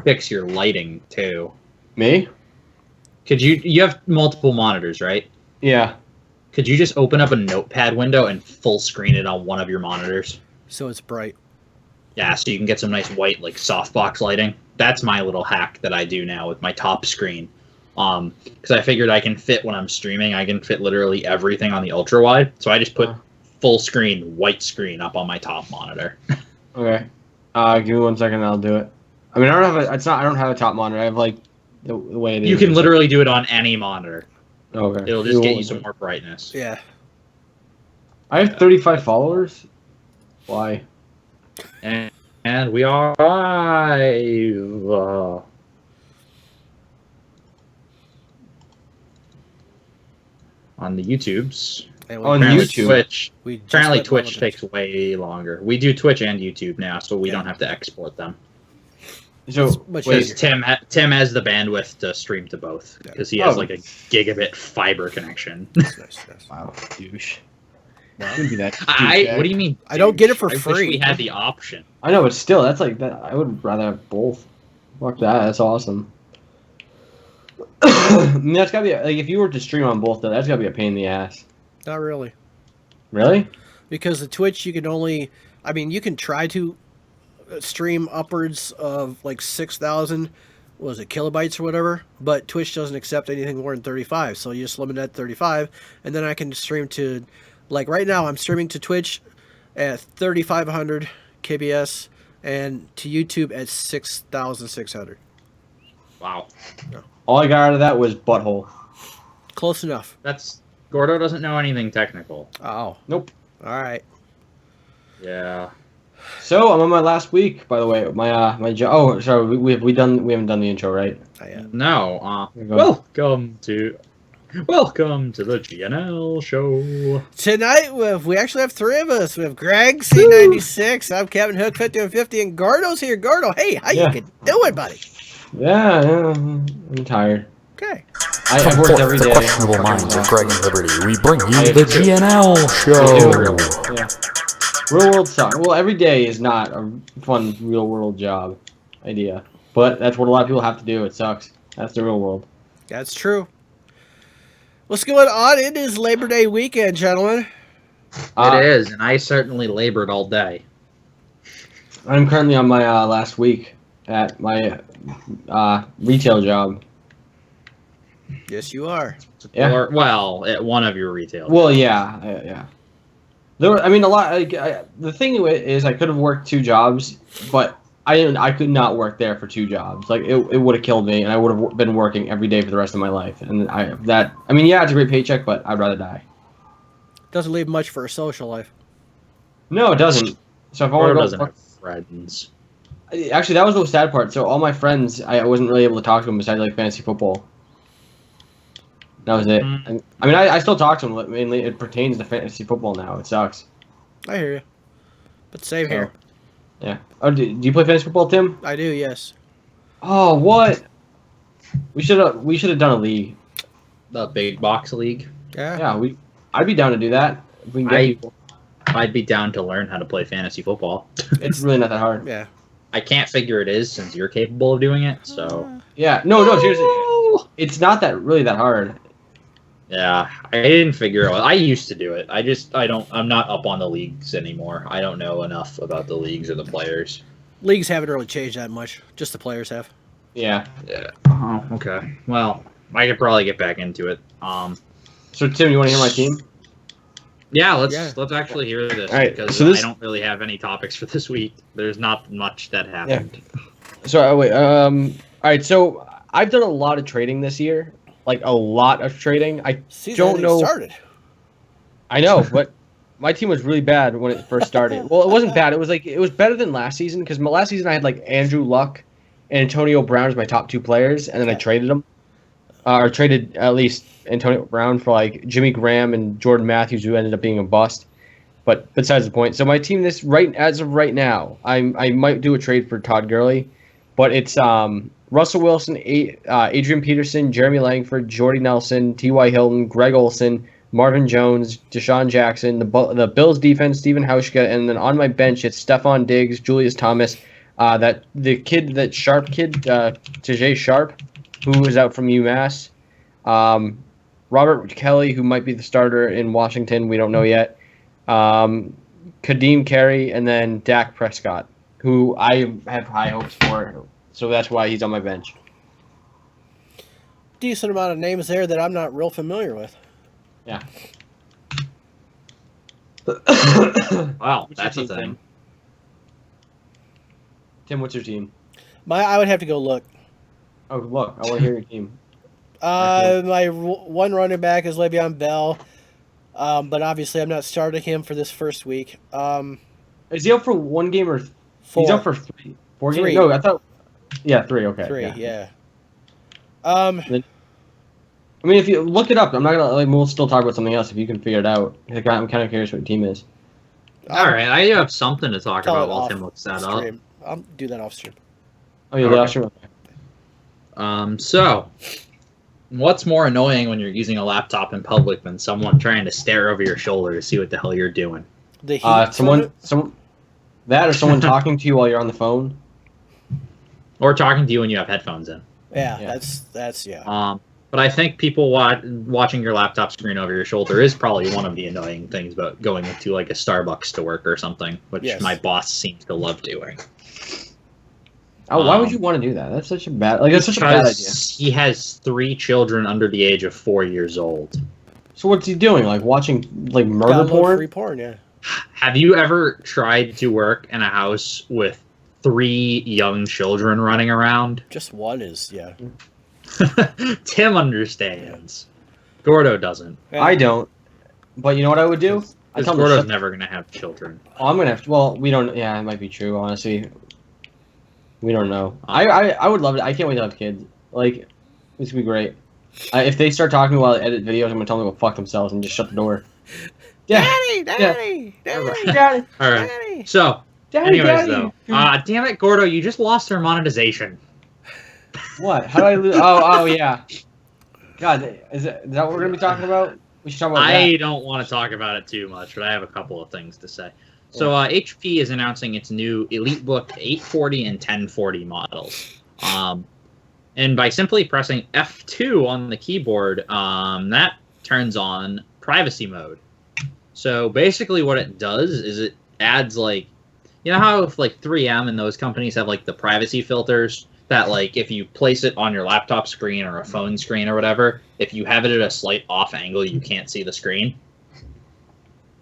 fix your lighting too. Me? Could you have multiple monitors, right? Yeah. Could you just open up a notepad window and full screen it on one of your monitors? So it's bright. Yeah, so you can get some nice white, like, softbox lighting. That's my little hack that I do now with my top screen. Because I figured I can fit, when I'm streaming, I can fit literally everything on the ultra wide. So I just put full screen, white screen up on my top monitor. Okay. Give me 1 second and I'll do it. I mean, I don't have a top monitor. I have, like, the way it is. You can literally do it on any monitor. Okay. It'll just get you some more brightness. Yeah. I have 35 followers. Why? And we are live. On the YouTubes. On apparently YouTube. Twitch. Apparently went Twitch relevant. takes way longer. We do Twitch and YouTube now, so we don't have to export them. So, much wait, easier. Tim has the bandwidth to stream to both because he has like a gigabit fiber connection. Nice. wow, douche. Shouldn't be that What do you mean? I don't get it for I free. wish we had the option. I know, but still, that's like that. I would rather have both. Fuck that. That's awesome. I mean, that's gotta be like if you were to stream on both, though, that's gotta be a pain in the ass. Not really. Really? Because the Twitch, you can only... I mean, you can try to stream upwards of like 6,000, was it, kilobytes or whatever, but Twitch doesn't accept anything more than 35, so you just limit that to 35, and then I can stream to... Like right now, I'm streaming to Twitch at 3,500 kbs and to YouTube at 6,600. Wow. All I got out of that was butthole. Close enough. That's Gordo doesn't know anything technical. Oh. Nope. All right. Yeah. So I'm on my last week, by the way. My job. Oh, sorry. We haven't done the intro, right? No. Welcome to the GNL show. Tonight, we actually have three of us. We have Greg, C96, I'm Kevin Hook, 5150, and Gordo's here. Gordo, hey, how you doing, buddy? Yeah, I'm tired. Okay. I've worked every day. The questionable minds of Greg and Liberty. We bring you the GNL show. Yeah. Real world sucks. Well, every day is not a fun real world job idea, but that's what a lot of people have to do. It sucks. That's the real world. That's true. What's going on? It is Labor Day weekend, gentlemen. It is, and I certainly labored all day. I'm currently on my last week at my retail job. Yes, you are. Yeah. Or, well, at one of your retail. Well, yeah. I mean, a lot. The thing is, I could have worked 2 jobs, but I could not work there for 2 jobs. Like it would have killed me, and I would have been working every day for the rest of my life. And I mean, yeah, it's a great paycheck, but I'd rather die. Doesn't leave much for a social life. No, it doesn't. So if I Or want doesn't to have friends. actually, that was the sad part. So all my friends, I wasn't really able to talk to them besides like fantasy football. That was it. And, I mean, I still talk to them. Mainly, it pertains to fantasy football now. It sucks. I hear you. But same here. Yeah. Oh, do you play fantasy football, Tim? I do, yes. Oh, what? We should have done a league. The big box league. Yeah. Yeah, I'd be down to do that. If we can get people. I'd be down to learn how to play fantasy football. It's really not that hard. Yeah. I can't figure it is since you're capable of doing it. So Yeah. No, seriously. It's not really that hard. yeah, I didn't figure out. I used to do it. I'm not up on the leagues anymore. I don't know enough about the leagues or the players. Leagues haven't really changed that much. Just the players have. Yeah. Oh, okay. Well, I could probably get back into it. So Tim, you want to hear my team? Yeah, let's actually hear this All right, because so I don't really have any topics for this week. There's not much that happened. So wait. All right. So I've done a lot of trading this year. Like a lot of trading. I don't know. Started. I know, but my team was really bad when it first started. Well, it wasn't bad. It was better than last season because last season I had like Andrew Luck and Antonio Brown as my top 2 players, and then I traded them, or traded at least Antonio Brown for like Jimmy Graham and Jordan Matthews, who ended up being a bust. But besides the point. So my team as of right now, I might do a trade for Todd Gurley, but it's Russell Wilson, Adrian Peterson, Jeremy Langford, Jordy Nelson, T.Y. Hilton, Greg Olson, Marvin Jones, Deshaun Jackson, the Bills defense, Stephen Hauschka, and then on my bench it's Stephon Diggs, Julius Thomas, That the kid, that Sharp kid, Tajay Sharp, who is out from UMass. Robert Kelly, who might be the starter in Washington, we don't know yet. Kadeem Carey, and then Dak Prescott, who I have high hopes for. So that's why he's on my bench. Decent amount of names there that I'm not real familiar with. Yeah. Wow, What's that's your a team, thing. Tim, what's your team? I would have to go look. Oh, look, I want to hear your team. My one running back is Le'Veon Bell, but obviously I'm not starting him for this first week. Is he out for one game or he's out for three? 4 games? Three. No, I thought. Yeah, 3. Okay. Three, Yeah. yeah. I mean, if you look it up, I'm not gonna like. We'll still talk about something else if you can figure it out. Like, I'm kind of curious what your team is. All right, I have something to talk Tell about it while off Tim looks that up. stream. I'll do that off stream. Oh, yeah, Okay. last year. So, what's more annoying when you're using a laptop in public than someone trying to stare over your shoulder to see what the hell you're doing? The Heat Someone that or someone talking to you while you're on the phone. Or talking to you when you have headphones in. Yeah, Yeah. that's yeah. But I think people watching your laptop screen over your shoulder is probably one of the annoying things about going to like a Starbucks to work or something, which Yes. my boss seems to love doing. Oh, why would you want to do that? That's such a bad. Like, that's such a bad idea. Because he has 3 children under the age of 4 years old. So what's he doing? Like watching like murder Download porn? free porn, yeah. Have you ever tried to work in a house with 3 young children running around? Just one is, yeah. Tim understands. Gordo doesn't. I don't. But you know what I would do? I Because tell him to Gordo's shut- never going to have children. Oh, I'm gonna have to. Well, we don't. Yeah, it might be true. Honestly, we don't know. I would love it. I can't wait to have kids. Like, this would be great. If they start talking while I edit videos, I'm gonna tell them to go fuck themselves and just shut the door. Yeah. Daddy! Daddy, All right. Daddy! So, daddy, anyways, daddy. though. Damn it, Gordo, you just lost our monetization. What? How do I lose? Oh, yeah. God, is that what we're gonna be talking about? We should talk about I that. don't want to talk about it too much, but I have a couple of things to say. So HP is announcing its new EliteBook 840 and 1040 models. And by simply pressing F2 on the keyboard, that turns on privacy mode. So basically what it does is it adds like, you know how if like 3M and those companies have like the privacy filters that like if you place it on your laptop screen or a phone screen or whatever, if you have it at a slight off angle, you can't see the screen.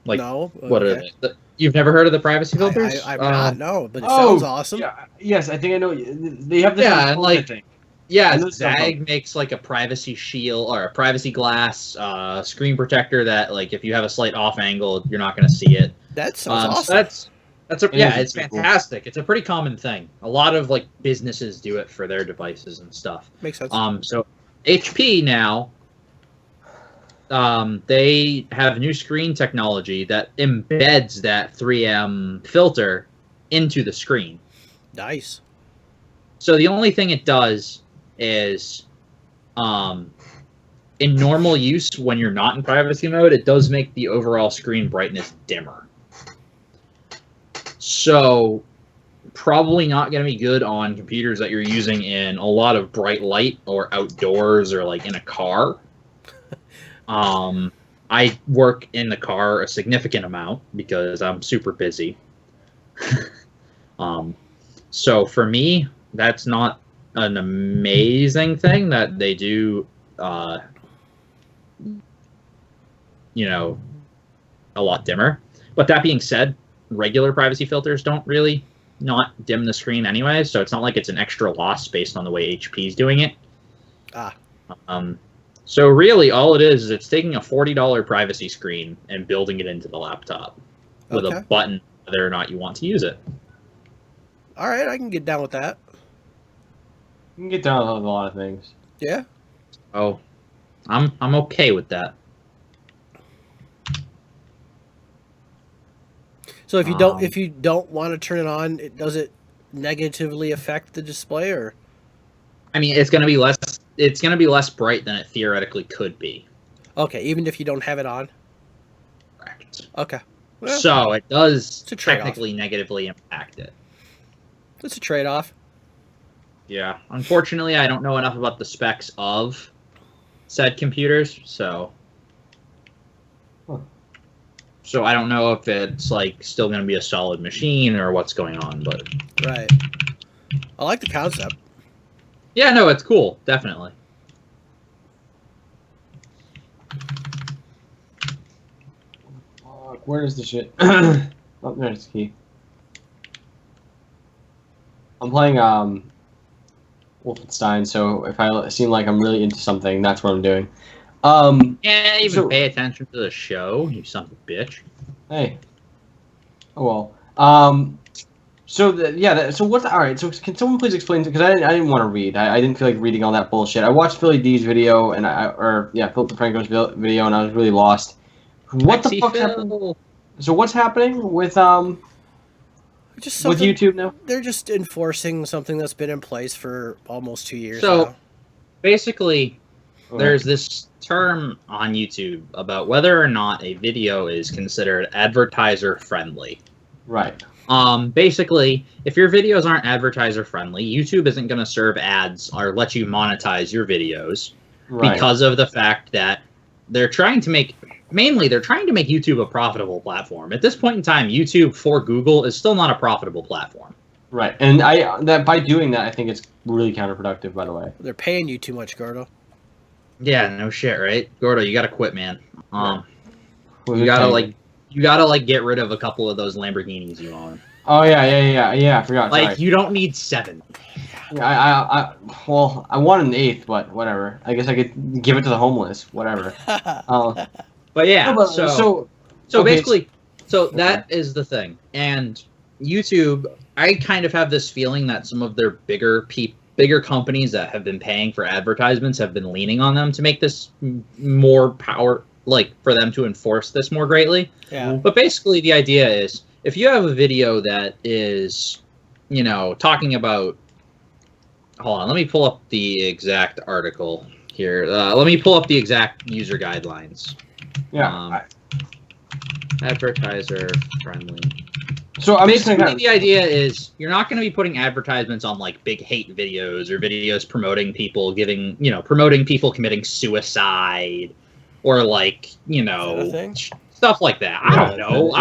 Like, No. what are okay. they? You've never heard of the privacy filters? I've not, no, but it Oh, sounds awesome. Yeah, yes, I think I know. They have this. Yeah, on and, phone, like, I think. Yeah, I know some Zag makes like a privacy shield or a privacy glass screen protector that like if you have a slight off angle, you're not going to see it. That sounds awesome. So that's a It yeah, is it's pretty cool. fantastic. It's a pretty common thing. A lot of like businesses do it for their devices and stuff. Makes sense. So HP now, they have new screen technology that embeds that 3M filter into the screen. Nice. So the only thing it does is, in normal use when you're not in privacy mode, it does make the overall screen brightness dimmer. So probably not going to be good on computers that you're using in a lot of bright light or outdoors or like in a car. I work in the car a significant amount because I'm super busy. So for me, that's not an amazing thing that they do, you know, a lot dimmer. But that being said, regular privacy filters don't really not dim the screen anyway, so it's not like it's an extra loss based on the way HP is doing it. Ah. So really, all it is it's taking a $40 privacy screen and building it into the laptop with Okay. a button whether or not you want to use it. All right, I can get down with that. You can get down with a lot of things. Yeah. Oh, I'm okay with that. So if you don't want to turn it on, does it negatively affect the display or? I mean, it's gonna be less. It's gonna be less bright than it theoretically could be. Okay, even if you don't have it on. Correct. Okay. Well, So it does it's a trade-off. technically negatively impact it. It's a trade-off. Yeah. Unfortunately, I don't know enough about the specs of said computers, so I don't know if it's like still going to be a solid machine or what's going on, but Right. I like the concept. yeah, no, it's cool, definitely. Where is the shit? Oh, there's the key. I'm playing Wolfenstein, so if I seem like I'm really into something, that's what I'm doing. Can't even pay attention to the show, you son of a bitch. Hey. Oh well. So what's all right? So can someone please explain? Because I didn't want to read. I didn't feel like reading all that bullshit. I watched Philly D's video and Philip DeFranco's video, and I was really lost. What the fuck's happening? So what's happening with YouTube now? They're just enforcing something that's been in place for almost 2 years So now. basically, there's this term on YouTube about whether or not a video is considered advertiser friendly. Right. Basically, if your videos aren't advertiser friendly, YouTube isn't going to serve ads or let you monetize your videos because of the fact that they're trying to make YouTube a profitable platform. At this point in time, YouTube for Google is still not a profitable platform. Right. And by doing that, I think it's really counterproductive, by the way. They're paying you too much, Gordo. Yeah, no shit, right? Gordo, you got to you gotta get rid of a couple of those Lamborghinis you own. Oh yeah. I forgot. Like, sorry. you don't need 7. Yeah, I want an 8th, but whatever. I guess I could give it to the homeless. Whatever. But yeah, so basically, that Okay. is the thing. And YouTube, I kind of have this feeling that some of their bigger companies that have been paying for advertisements have been leaning on them to make this more power, like for them to enforce this more greatly. Yeah. But basically, the idea is if you have a video that is, talking about. Hold on, let me pull up the exact article here. Let me pull up the exact user guidelines. Yeah. Advertiser friendly. So I'm just basically the idea is you're not going to be putting advertisements on like big hate videos or videos promoting people promoting people committing suicide or like stuff like that. I don't know.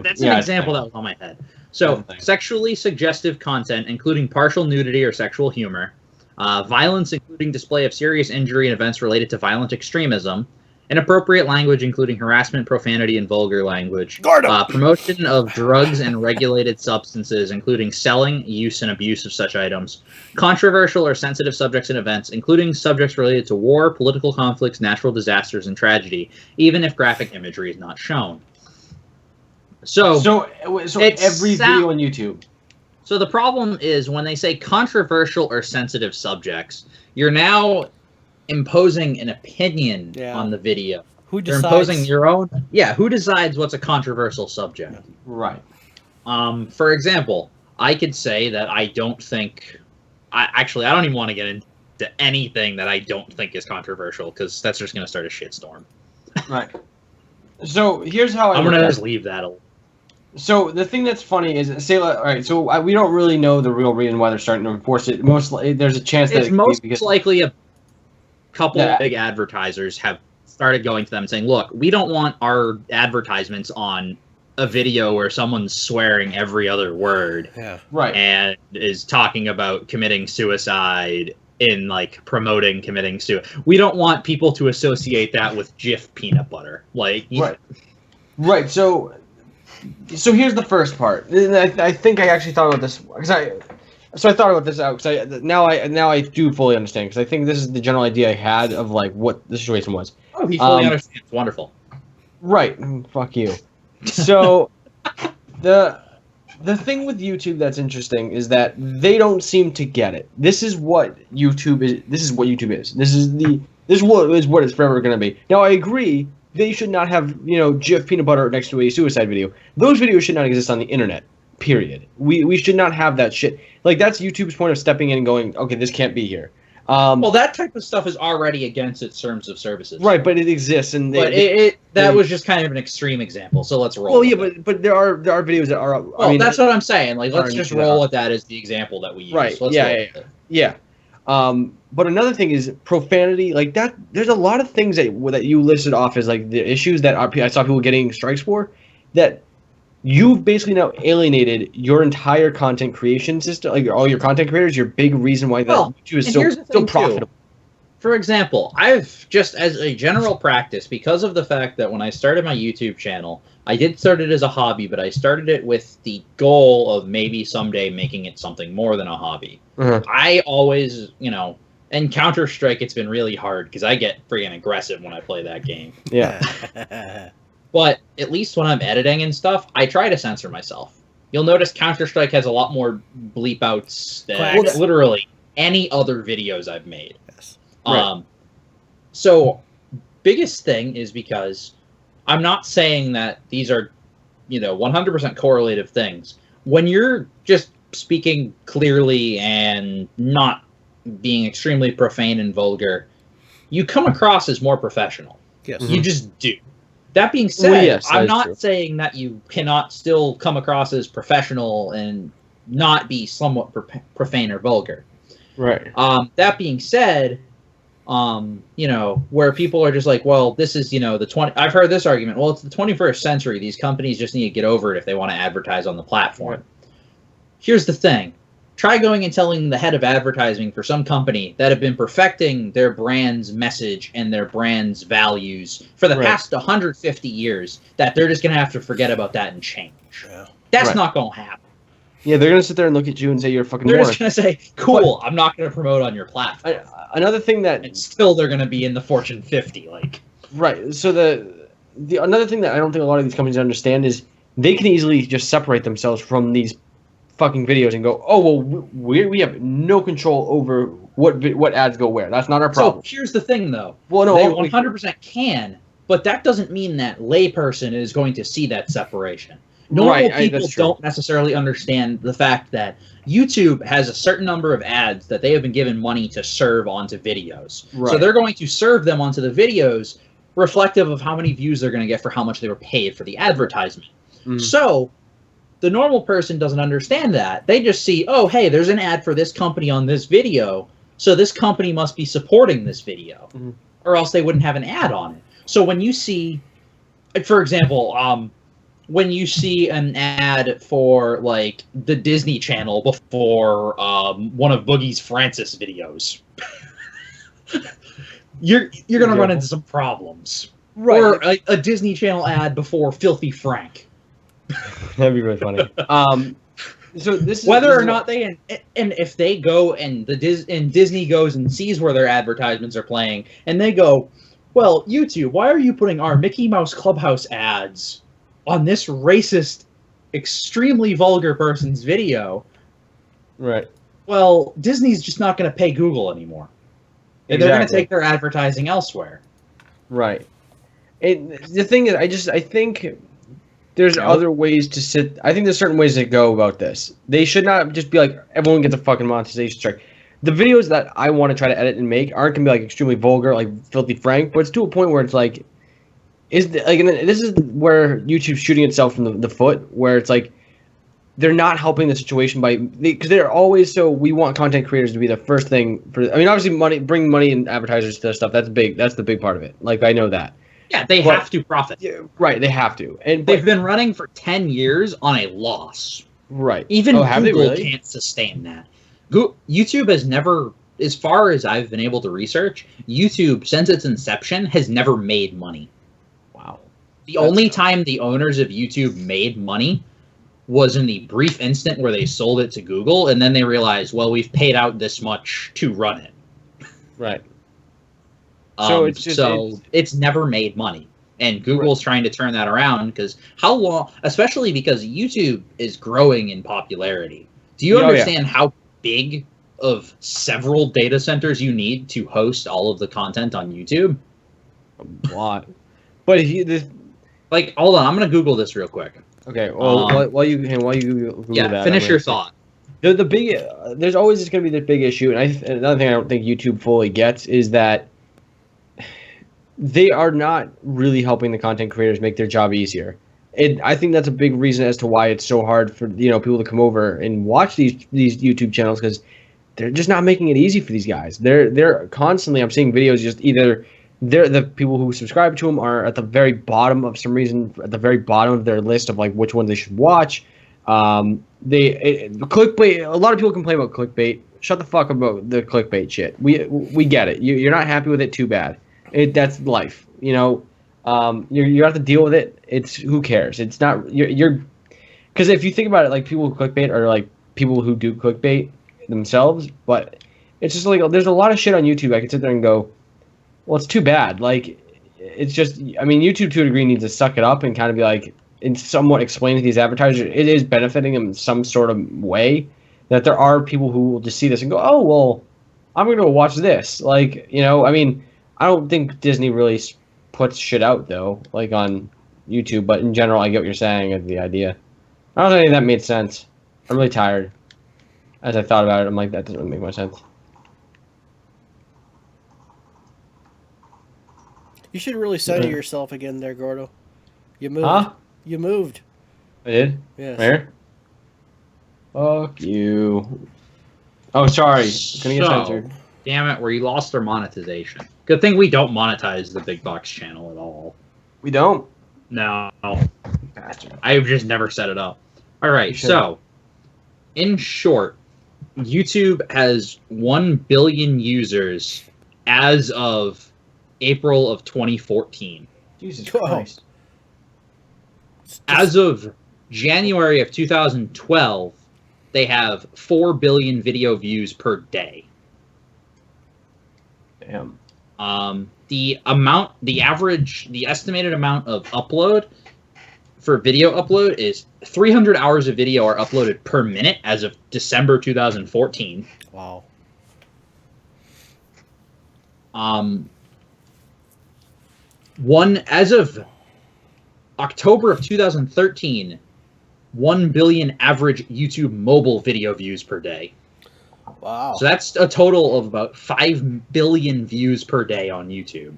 That's an example that was on my head. So sexually suggestive content, including partial nudity or sexual humor, violence, including display of serious injury and events related to violent extremism, inappropriate language, including harassment, profanity, and vulgar language, promotion of drugs and regulated substances, including selling, use, and abuse of such items, controversial or sensitive subjects and events, including subjects related to war, political conflicts, natural disasters, and tragedy, even if graphic imagery is not shown. So every video on YouTube. So the problem is when they say controversial or sensitive subjects, you're now imposing an opinion on the video. Who decides? You're imposing your own. Yeah, who decides what's a controversial subject? Right. For example, I could say that I don't think. I don't even want to get into anything that I don't think is controversial because that's just going to start a shitstorm. Right. So here's how I'm going to just leave that alone. So the thing that's funny is, we don't really know the real reason why they're starting to enforce it. There's a chance that it's most likely a couple of big advertisers have started going to them and saying, look, we don't want our advertisements on a video where someone's swearing every other word and is talking about committing suicide in like promoting committing suicide. We don't want people to associate that with Jif peanut butter. Right. So here's the first part. I think I actually thought about this because I thought about this out because now I do fully understand because I think this is the general idea I had of like what the situation was. Oh, he fully understands. Wonderful. Right. Fuck you. So the thing with YouTube that's interesting is that they don't seem to get it. This is what YouTube is. This is what YouTube is. This is what it's forever going to be. Now I agree. They should not have, Jif peanut butter next to a suicide video. Those videos should not exist on the internet. Period. We should not have that shit. Like that's YouTube's point of stepping in and going, okay, this can't be here. Well, that type of stuff is already against its terms of services. Right, but it exists, and But that was just kind of an extreme example, so let's roll. Well, yeah, with it. but there are videos that are. Well, I mean, that's what I'm saying. Like, let's are just into roll that. with that as the example that we use. Right. Let's Yeah, roll yeah, with it. Yeah. But another thing is profanity. Like that, there's a lot of things that you listed off as like the issues that I saw people getting strikes for. That you've basically now alienated your entire content creation system, like all your content creators. Your big reason why that YouTube is so profitable. For example, I've just as a general practice, because of the fact that when I started my YouTube channel, I did start it as a hobby, but I started it with the goal of maybe someday making it something more than a hobby. I always, in Counter-Strike, it's been really hard because I get freaking aggressive when I play that game. Yeah. But at least when I'm editing and stuff, I try to censor myself. You'll notice Counter-Strike has a lot more bleep outs than literally any other videos I've made. Yes. Right. So biggest thing is because I'm not saying that these are, 100% correlative things. When you're just speaking clearly and not being extremely profane and vulgar, you come across as more professional. Yes. You just do. That being said, I'm not true. saying that you cannot still come across as professional and not be somewhat profane or vulgar. Right. That being said, where people are just like, well, this is, I've heard this argument. Well, it's the 21st century. These companies just need to get over it if they want to advertise on the platform. Right. Here's the thing. Try going and telling the head of advertising for some company that have been perfecting their brand's message and their brand's values for the past 150 years that they're just going to have to forget about that and change. Yeah. That's not going to happen. Yeah, they're going to sit there and look at you and say you're a fucking They're moron. just going to say, cool, I'm not going to promote on your platform. Another thing that... And still they're going to be in the Fortune 50. Right. So the another thing that I don't think a lot of these companies understand is they can easily just separate themselves from these fucking videos and go, oh, well, we have no control over what ads go where. That's not our problem. So here's the thing, though. Well, no, they 100% can, but that doesn't mean that layperson is going to see that separation. Normal people don't necessarily understand the fact that YouTube has a certain number of ads that they have been given money to serve onto videos. Right. So they're going to serve them onto the videos reflective of how many views they're going to get for how much they were paid for the advertisement. So the normal person doesn't understand that. They just see, oh, hey, there's an ad for this company on this video, so this company must be supporting this video, or else they wouldn't have an ad on it. So when you see, for example, when you see an ad for like the Disney Channel before one of Boogie's Francis videos, you're going to run into some problems. Right. Or a Disney Channel ad before Filthy Frank. That'd be really funny. So this is whether or not they and if they go and Disney goes and sees where their advertisements are playing and they go, well, YouTube, why are you putting our Mickey Mouse Clubhouse ads on this racist, extremely vulgar person's video? Right. Well, Disney's just not going to pay Google anymore. And they're going to take their advertising elsewhere. Right. The thing is, I think there's other ways to sit. I think there's certain ways to go about this. They should not just be like, everyone gets a fucking monetization strike. The videos that I want to try to edit and make aren't going to be like extremely vulgar, like Filthy Frank, but it's to a point where it's like, and this is where YouTube's shooting itself in the foot, where it's like, they're not helping the situation because they're always we want content creators to be the first thing obviously bring money and advertisers to stuff. That's big. That's the big part of it. Like, I know that. Yeah, they have to profit. Yeah, right, they have to. And they've been running for 10 years on a loss. Right. Even Google can't sustain that. YouTube has never, as far as I've been able to research, YouTube, since its inception, has never made money. Wow. The only time the owners of YouTube made money was in the brief instant where they sold it to Google, and then they realized, well, we've paid out this much to run it. Right. So it's never made money, and Google's trying to turn that around because how long? Especially because YouTube is growing in popularity. Do you understand how big of several data centers you need to host all of the content on YouTube? A lot. But hold on, I'm gonna Google this real quick. Okay. Well, while you Google that, finish your thought. The big there's always just going to be this big issue, and another thing I don't think YouTube fully gets is that they are not really helping the content creators make their job easier. I think that's a big reason as to why it's so hard for people to come over and watch these YouTube channels, because they're just not making it easy for these guys. They're constantly, I'm seeing videos just either the people who subscribe to them are at the very bottom of some reason, at the very bottom of their list of like which ones they should watch. Clickbait. A lot of people complain about clickbait. Shut the fuck up about the clickbait shit. We get it. You're not happy with it. Too bad. That's life. You have to deal with it. It's who cares. It's not you're because if you think about it, like people who clickbait are like people who do clickbait themselves. But it's just like there's a lot of shit on YouTube. I could sit there and go, well, it's too bad. Like it's just. I mean, YouTube to a degree needs to suck it up and kind of be like, and somewhat explain to these advertisers it is benefiting them in some sort of way, that there are people who will just see this and go, oh, well, I'm going to go watch this. Like, I mean, I don't think Disney really puts shit out, though, like on YouTube. But in general, I get what you're saying as the idea. I don't think that made sense. I'm really tired. As I thought about it, I'm like, that doesn't make much sense. You should really center yourself again there, Gordo. You moved. Huh? You moved. I did? Yes. Where? Fuck you. Oh, sorry. Gonna get censored. Damn it, we lost our monetization. Good thing we don't monetize the Big Box channel at all. We don't? No. Bastard. I've just never set it up. Alright, so, in short, YouTube has 1 billion users as of April of 2014. Jesus Christ. As of January of 2012, they have 4 billion video views per day. Damn. The estimated amount of upload for video upload is 300 hours of video are uploaded per minute as of December 2014. Wow. As of October of 2013, 1 billion average YouTube mobile video views per day. Wow. So that's a total of about 5 billion views per day on YouTube.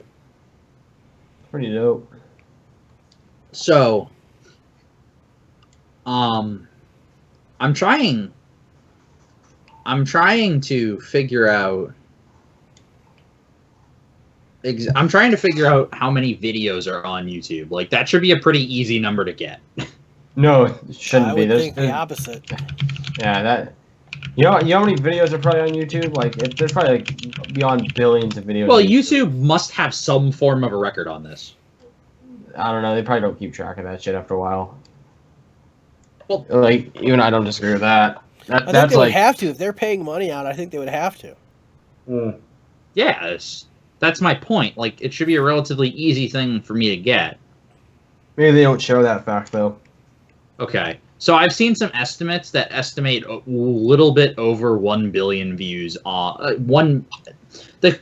Pretty dope. So, I'm trying to figure out I'm trying to figure out how many videos are on YouTube. Like, that should be a pretty easy number to get. No, it shouldn't be. I would think the opposite. Yeah, that. You know how many videos are probably on YouTube? Like, there's probably like beyond billions of videos. Well, YouTube must have some form of a record on this. I don't know. They probably don't keep track of that shit after a while. Well, like, even I don't disagree with that. I think they would have to. If they're paying money out, I think they would have to. Yes. That's my point. Like, it should be a relatively easy thing for me to get. Maybe they don't show that fact, though. Okay. So I've seen some estimates that estimate a little bit over 1 billion views on the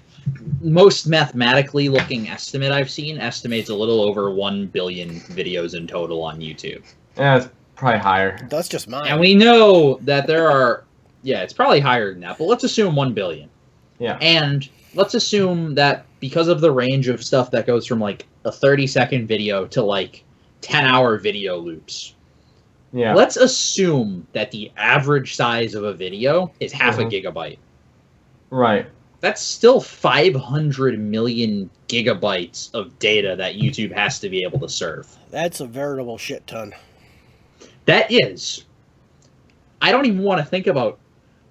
most mathematically looking estimate I've seen estimates a little over 1 billion videos in total on YouTube. Yeah, it's probably higher. That's just mine. And we know that there are, it's probably higher than that, but let's assume 1 billion. Yeah. And let's assume that because of the range of stuff that goes from like a 30-second video to like 10-hour video loops. Yeah. Let's assume that the average size of a video is half a gigabyte. Right. That's still 500 million gigabytes of data that YouTube has to be able to serve. That's a veritable shit ton. That is. I don't even want to think about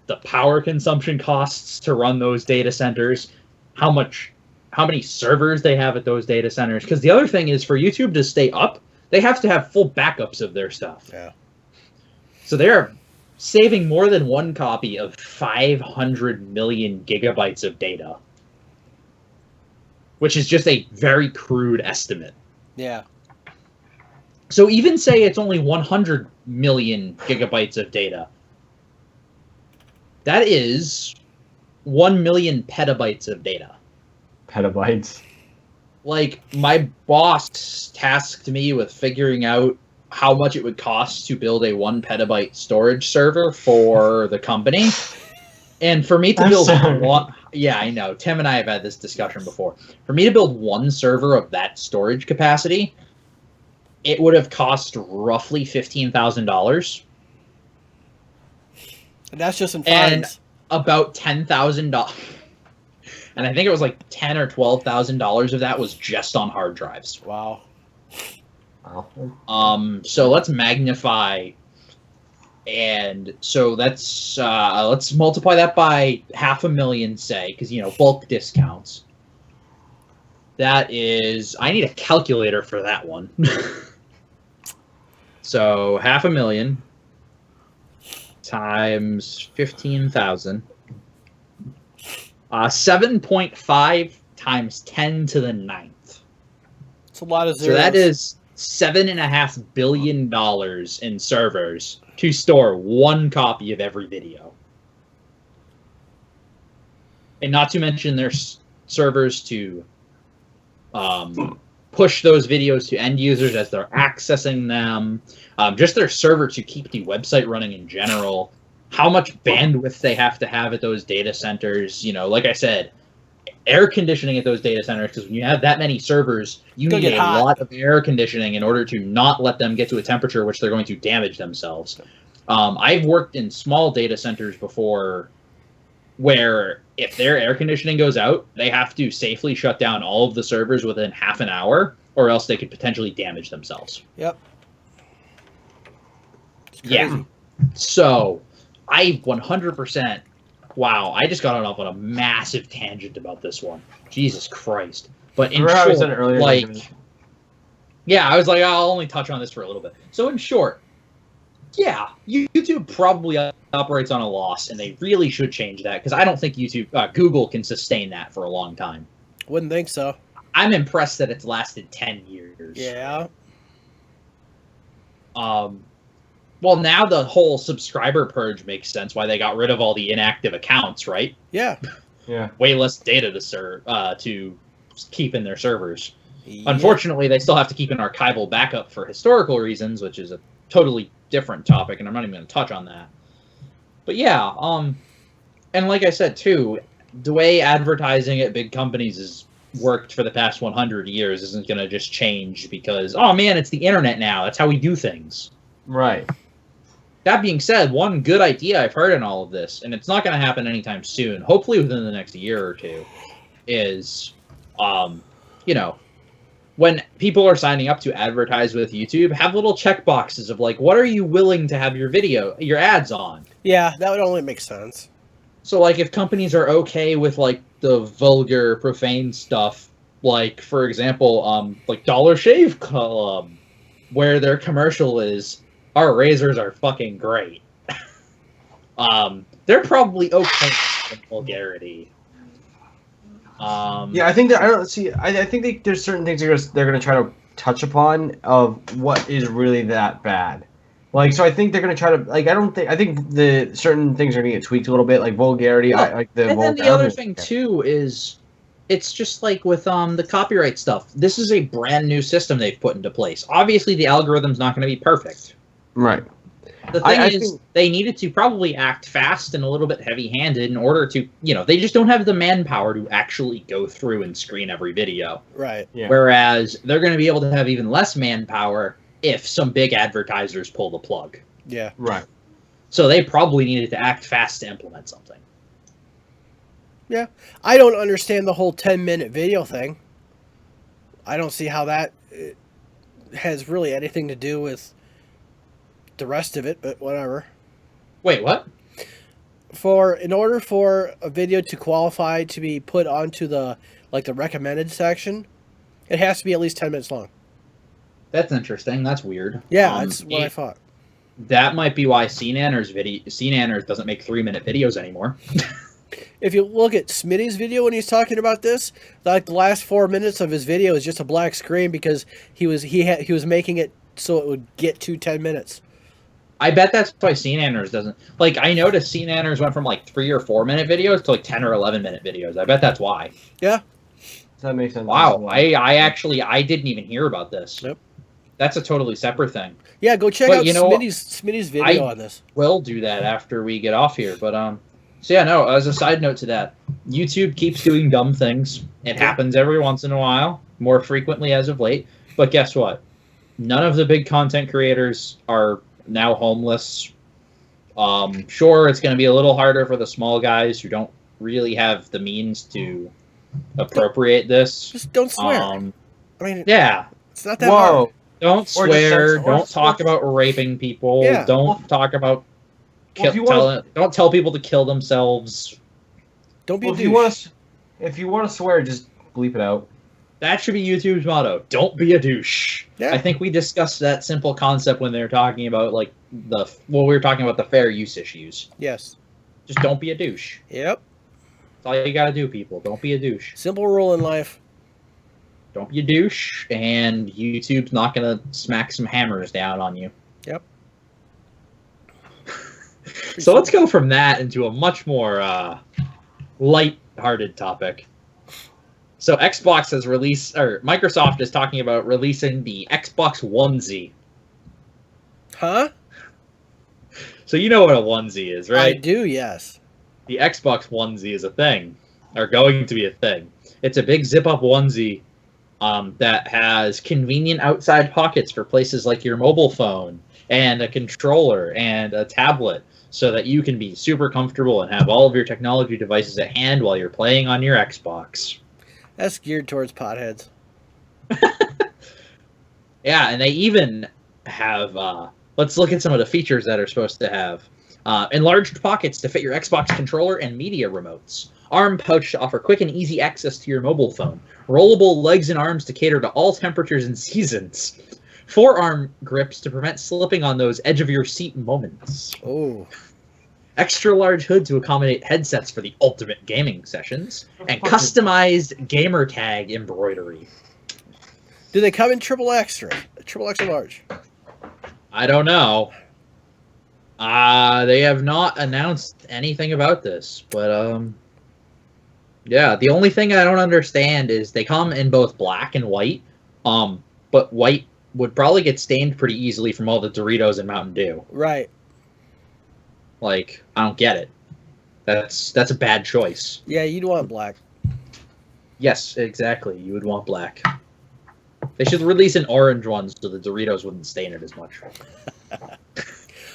the power consumption costs to run those data centers, how many servers they have at those data centers. Because the other thing is, for YouTube to stay up, they have to have full backups of their stuff. Yeah. So they're saving more than one copy of 500 million gigabytes of data, which is just a very crude estimate. Yeah. So even say it's only 100 million gigabytes of data. That is 1 million petabytes of data. Petabytes. Like, my boss tasked me with figuring out how much it would cost to build a 1 petabyte storage server for the company. And for me to build one, yeah, I know. Tim and I have had this discussion before. For me to build one server of that storage capacity, it would have cost roughly $15,000. And that's just in And fines. about $10,000. And I think it was like $10,000 or $12,000 of that was just on hard drives. Wow. So let's magnify, and so that's let's multiply that by 500,000, say, because bulk discounts. That is, I need a calculator for that one. So 500,000 times 15,000, 7.5 times 10 to the 9th. It's a lot of zeros. So that is $7.5 billion in servers to store one copy of every video. And not to mention there's servers to push those videos to end users as they're accessing them. Just their server to keep the website running in general. How much bandwidth they have to have at those data centers. Like I said, air conditioning at those data centers, because when you have that many servers, you need a lot of air conditioning in order to not let them get to a temperature which they're going to damage themselves. I've worked in small data centers before where if their air conditioning goes out, they have to safely shut down all of the servers within half an hour, or else they could potentially damage themselves. Yep. Yeah. So, I 100%... Wow, I just got off on a massive tangent about this one. Jesus Christ. But in short, yeah, I was like, I'll only touch on this for a little bit. So in short, yeah, YouTube probably operates on a loss, and they really should change that, because I don't think Google can sustain that for a long time. Wouldn't think so. I'm impressed that it's lasted 10 years. Yeah. Well, now the whole subscriber purge makes sense, why they got rid of all the inactive accounts, right? Yeah. Yeah. Way less data to keep in their servers. Yeah. Unfortunately, they still have to keep an archival backup for historical reasons, which is a totally different topic, and I'm not even going to touch on that. But yeah, and like I said too, the way advertising at big companies has worked for the past 100 years isn't going to just change because, oh man, it's the internet now. That's how we do things. Right. That being said, one good idea I've heard in all of this, and it's not going to happen anytime soon, hopefully within the next year or two, is, when people are signing up to advertise with YouTube, have little check boxes of like, what are you willing to have your ads on? Yeah, that would only make sense. So like if companies are okay with like the vulgar, profane stuff, like for example, like Dollar Shave Club, where their commercial is, our razors are fucking great. They're probably okay with vulgarity. Yeah, I think that I think there's certain things they're going to try to touch upon of what is really that bad. Like, so I think they're going to try to I think the certain things are going to get tweaked a little bit, like vulgarity. Well, and then the other thing too is, it's just like with the copyright stuff. This is a brand new system they've put into place. Obviously, the algorithm's not going to be perfect. Right. The thing is, they needed to probably act fast and a little bit heavy-handed in order to, they just don't have the manpower to actually go through and screen every video. Right. Yeah. Whereas they're going to be able to have even less manpower if some big advertisers pull the plug. Yeah. Right. So they probably needed to act fast to implement something. Yeah. I don't understand the whole 10-minute video thing. I don't see how that has really anything to do with the rest of it, but whatever. Wait, what? In order for a video to qualify to be put onto the recommended section, it has to be at least 10 minutes long. That's interesting. That's weird. Yeah, that's what I thought. That might be why CNanners doesn't make 3-minute videos anymore. If you look at Smitty's video when he's talking about this, like the last 4 minutes of his video is just a black screen because he was making it so it would get to 10 minutes. I bet that's why CNanners doesn't... Like, I noticed CNanners went from, 3 or 4 minute videos to, 10 or 11 minute videos. I bet that's why. Yeah. That makes sense. Wow. I didn't even hear about this. Yep. That's a totally separate thing. Yeah, go check But out you know what? Smitty's video I- on this. We'll do that after we get off here. But so yeah, no. As a side note to that, YouTube keeps doing dumb things. It happens every once in a while, more frequently as of late. But guess what? None of the big content creators are now homeless. Sure, it's going to be a little harder for the small guys who don't really have the means to appropriate this. Just don't swear. I mean, Yeah. it's not that hard. Don't swear. or Don't talk about raping people. Yeah. Don't talk about. Well, if you wanna- Don't tell people to kill themselves. Don't be Well, a if you douche. want if you want to swear, just bleep it out. That should be YouTube's motto. Don't be a douche. Yeah. I think we discussed that simple concept when they were talking about we were talking about the fair use issues. Yes. Just don't be a douche. Yep. That's all you gotta do, people. Don't be a douche. Simple rule in life. Don't be a douche, and YouTube's not gonna smack some hammers down on you. Yep. So let's go from that into a much more light-hearted topic. So Xbox has released, or Microsoft is talking about releasing the Xbox onesie. Huh? So you know what a onesie is, right? I do, yes. The Xbox onesie is a thing, or going to be a thing. It's a big zip-up onesie that has convenient outside pockets for places like your mobile phone and a controller and a tablet, so that you can be super comfortable and have all of your technology devices at hand while you're playing on your Xbox. That's geared towards potheads. Yeah, and they even have, let's look at some of the features that are supposed to have. Enlarged pockets to fit your Xbox controller and media remotes. Arm pouch to offer quick and easy access to your mobile phone. Rollable legs and arms to cater to all temperatures and seasons. Forearm grips to prevent slipping on those edge-of-your-seat moments. Oh. Extra large hood to accommodate headsets for the ultimate gaming sessions. And customized gamer tag embroidery. Do they come in triple extra? Triple extra large? I don't know. They have not announced anything about this, but yeah, the only thing I don't understand is they come in both black and white, but white would probably get stained pretty easily from all the Doritos and Mountain Dew. Right. Like, I don't get it. That's a bad choice. Yeah, you'd want black. Yes, exactly. You would want black. They should release an orange one so the Doritos wouldn't stain it as much.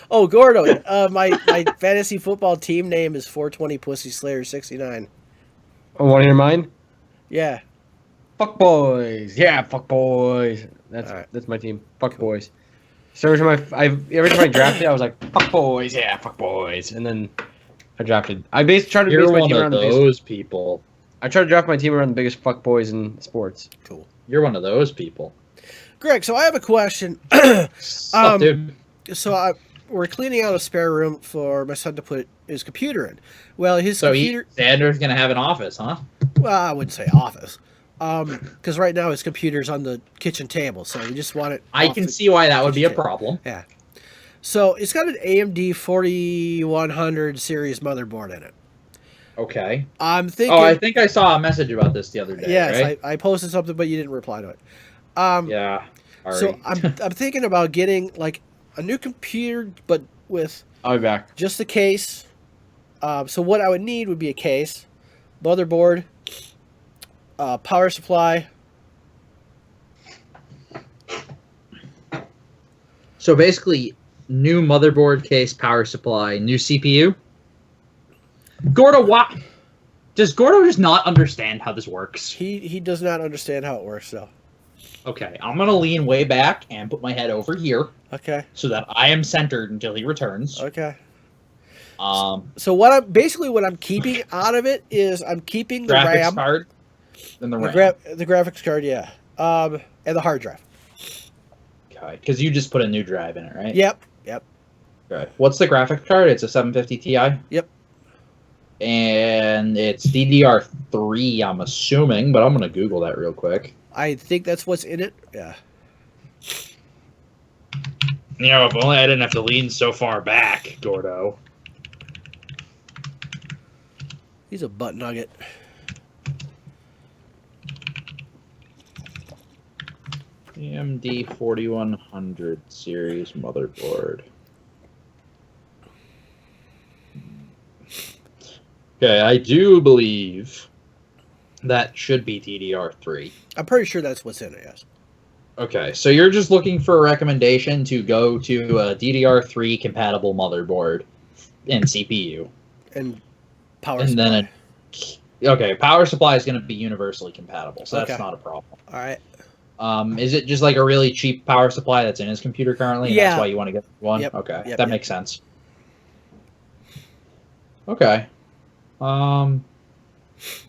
Oh, Gordo, my fantasy football team name is 420 Pussy Slayer 69. Oh, want to hear mine? Yeah. Fuck boys. Yeah, fuck boys. That's my team. Fuck boys. So every time I drafted, I was like, fuck boys. Yeah, fuck boys. And then I drafted. I tried to base You're my one team of around the biggest. those people. I tried to draft my team around the biggest fuck boys in sports. Cool. You're one of those people. Greg, so I have a question. Sup, dude? So we're cleaning out a spare room for my son to put his computer in. Well, his computer... Xander's going to have an office, huh? Well, I wouldn't say office. Because right now his computer's on the kitchen table, so we just want it... I can see why that would be a problem. Yeah. So it's got an AMD 4100 series motherboard in it. Okay. I'm thinking... Oh, I think I saw a message about this the other day, Yes, right? I posted something, but you didn't reply to it. Yeah. Sorry. So I'm thinking about getting like a new computer, but with I'll be back. just a case. So what I would need would be a case, motherboard, power supply. So basically, new motherboard case, power supply, new CPU. Gordo, does Gordo just not understand how this works? He does not understand how it works, though. Okay, I'm gonna lean way back and put my head over here Okay. so that I am centered until he returns. Okay. Um, So what I'm keeping out of it is I'm keeping the graphics RAM, card, and the RAM. the graphics card, yeah, and the hard drive. Okay, because you just put a new drive in it, right? Yep. Right. What's the graphics card? It's a 750 Ti? Yep. And it's DDR3, I'm assuming, but I'm going to Google that real quick. I think that's what's in it. Yeah. You know, if only I didn't have to lean so far back, Gordo. He's a butt nugget. AMD 4100 series motherboard. Okay, I do believe that should be DDR3. I'm pretty sure that's what's in it, yes. Okay, so you're just looking for a recommendation to go to a DDR3 compatible motherboard and CPU. And power And supply. then okay, power supply is going to be universally compatible, so that's Okay. not a problem. All right. Is it just like a really cheap power supply that's in his computer currently? And Yeah. That's why you want to get one? Yep. Okay, Yep, that yep. makes sense. Okay. And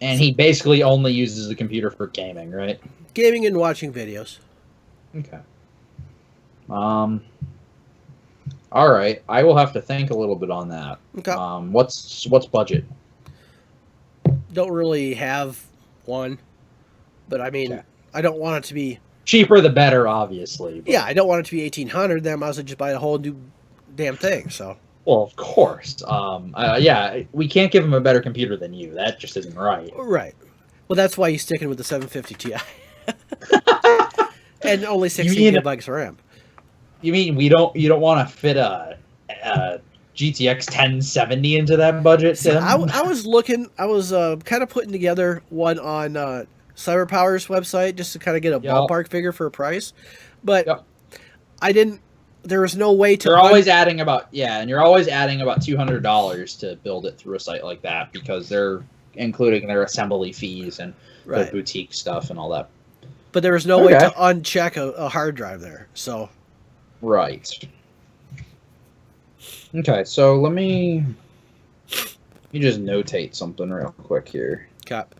he basically only uses the computer for gaming, right? Gaming and watching videos. Okay. All right. I will have to think a little bit on that. Okay. What's budget? Don't really have one, but I mean, Okay. I don't want it to be. Cheaper the better, obviously. But, Yeah, I don't want it to be 1,800. Then I might as well just buy a whole new damn thing. So. Well, of course. Yeah, we can't give him a better computer than you. That just isn't right. Right. Well, that's why he's sticking with the 750 Ti. And only 16 gigabytes of RAM. You mean you don't want to fit a GTX 1070 into that budget, So Tim? I was looking. I was kind of putting together one on CyberPower's website just to kind of get a Yep. ballpark figure for a price, but Yep. I didn't. There was no way to. You're always adding about $200 to build it through a site like that because they're including their assembly fees and their Right. boutique stuff and all that. But there was no way Okay. to uncheck a hard drive there. So Right. Okay, so let me just notate something real quick here. cap.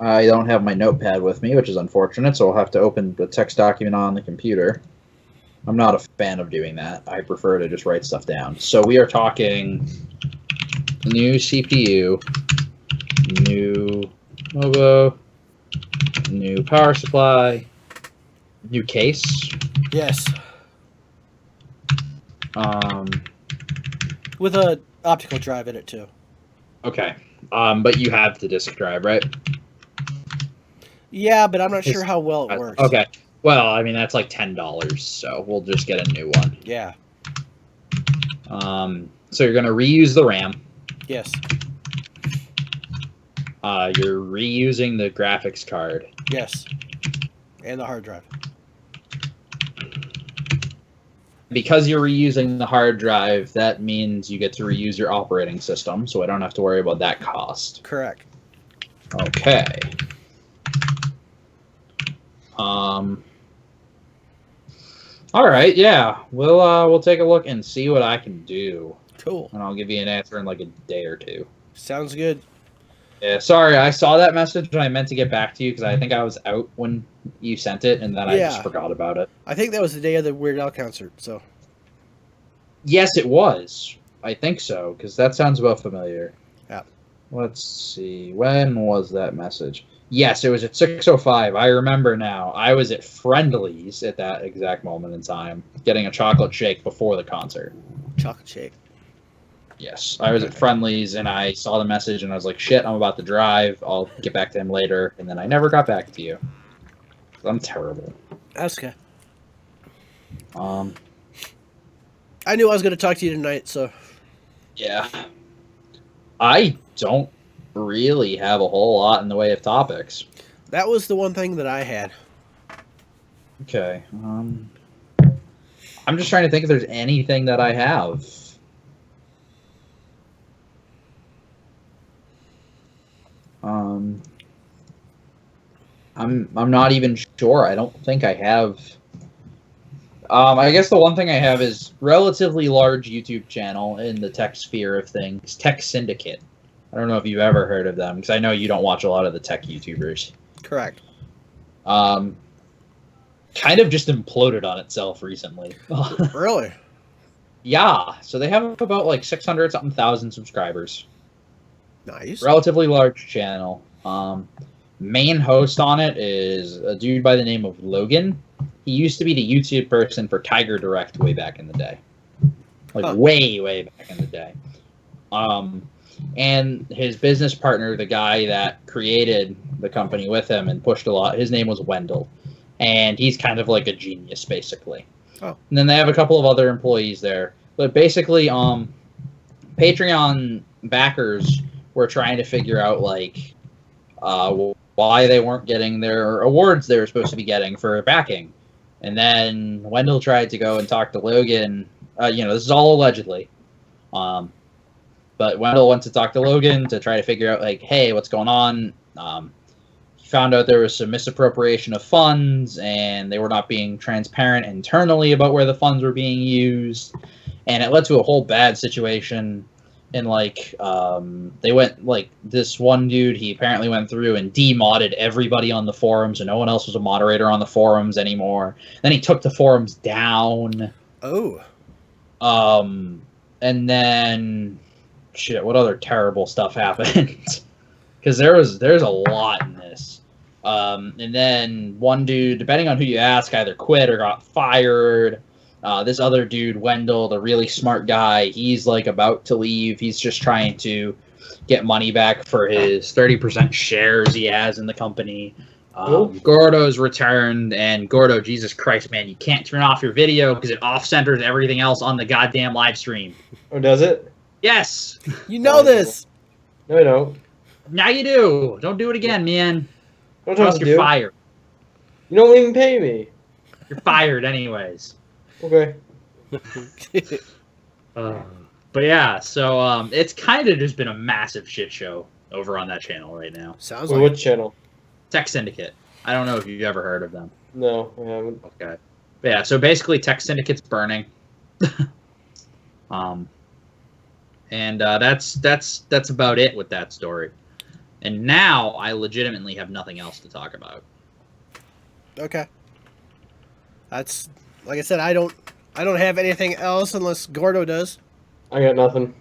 I don't have my notepad with me, which is unfortunate, so I'll have to open the text document on the computer. I'm not a fan of doing that. I prefer to just write stuff down. So we are talking new CPU, new Mobo, new power supply, new case. Yes, Um, with a optical drive in it too. okay. But you have the disk drive, right? Yeah, but I'm not It's- sure how well it works. Okay. Well, I mean, that's like $10, so we'll just get a new one. Yeah. So you're going to reuse the RAM. Yes. You're reusing the graphics card. Yes. And the hard drive. Because you're reusing the hard drive, that means you get to reuse your operating system, so I don't have to worry about that cost. Correct. Okay. All right, yeah. We'll take a look and see what I can do, Cool. and I'll give you an answer in like a day or two. Sounds good. Yeah, sorry, I saw that message and I meant to get back to you because I think I was out when you sent it, and then I just Yeah. forgot about it. I think that was the day of the Weird Al concert. So Yes, it was. I think so, because that sounds about familiar. Yeah. Let's see. When was that message? Yes, it was at 6:05. I remember now. I was at Friendly's at that exact moment in time, getting a chocolate shake before the concert. chocolate shake. Yes, I was at Friendly's and I saw the message and I was like, shit, I'm about to drive. I'll get back to him later. And then I never got back to you. I'm terrible. That's okay. Um, I knew I was going to talk to you tonight, so yeah. I don't really have a whole lot in the way of topics. that was the one thing that I had. Okay. I'm just trying to think if there's anything that I have. I'm not even sure. I don't think I have. I guess the one thing I have is relatively large YouTube channel in the tech sphere of things, Tech Syndicate. I don't know if you've ever heard of them because I know you don't watch a lot of the tech YouTubers. Correct. Kind of just imploded on itself recently. Really? Yeah, so they have about like 600 something thousand subscribers. Nice. Relatively large channel. Main host on it is a dude by the name of Logan. He used to be the YouTube person for Tiger Direct way back in the day. Like Huh. way back in the day. And his business partner, the guy that created the company with him and pushed a lot, his name was Wendell. and he's kind of like a genius, basically. Oh. And then they have a couple of other employees there. But basically, Patreon backers were trying to figure out, like, why they weren't getting their awards they were supposed to be getting for backing. And then Wendell tried to go and talk to Logan. This is all allegedly. But Wendell went to talk to Logan to try to figure out, like, hey, what's going on? He found out there was some misappropriation of funds, and they were not being transparent internally about where the funds were being used. And it led to a whole bad situation. And, like, they went, like, this one dude, he apparently went through and demodded everybody on the forums, and no one else was a moderator on the forums anymore. Then he took the forums down. Oh. And then, shit, what other terrible stuff happened? Because there's a lot in this. And then one dude, depending on who you ask, either quit or got fired. This other dude, Wendell, the really smart guy, he's like about to leave. He's just trying to get money back for his 30% shares he has in the company. Gordo's returned, and Gordo, Jesus Christ, man, you can't turn off your video because it off-centers everything else on the goddamn live stream. Oh, does it? Yes! You know this! No, I don't. Now you do! Don't do it again, man. Don't tell me to You're do. fired. You don't even pay me. You're fired anyways. Okay. But yeah, so it's kind of just been a massive shit show over on that channel right now. Sounds Wait, like what channel? Tech Syndicate. I don't know if you've ever heard of them. No, I haven't. Okay. But yeah, so basically Tech Syndicate's burning. And that's about it with that story. And now I legitimately have nothing else to talk about. Okay. That's like I said. I don't have anything else unless Gordo does. I got nothing.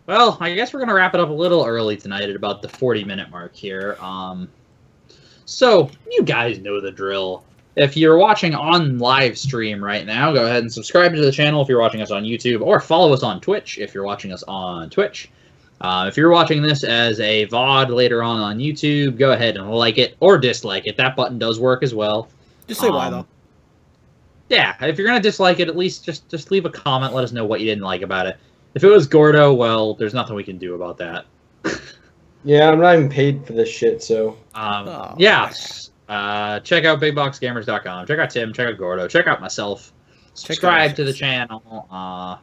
Well, I guess we're gonna wrap it up a little early tonight at about the 40-minute mark here. So you guys know the drill. If you're watching on live stream right now, go ahead and subscribe to the channel if you're watching us on YouTube, or follow us on Twitch if you're watching us on Twitch. If you're watching this as a VOD later on YouTube, go ahead and like it or dislike it. That button does work as well. Just say why though. Yeah, if you're gonna dislike it, at least just leave a comment. Let us know what you didn't like about it. If it was Gordo, well, there's nothing we can do about that. Yeah, I'm not even paid for this shit, so. Yeah. Check out BigBoxGamers.com. Check out Tim. Check out Gordo. Check out myself. Subscribe to the channel.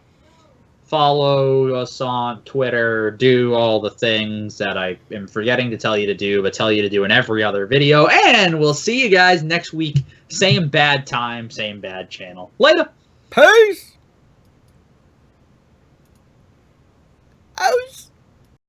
Follow us on Twitter. Do all the things that I am forgetting to tell you to do, but tell you to do in every other video. And we'll see you guys next week. Same bad time, same bad channel. Later. Peace. Out.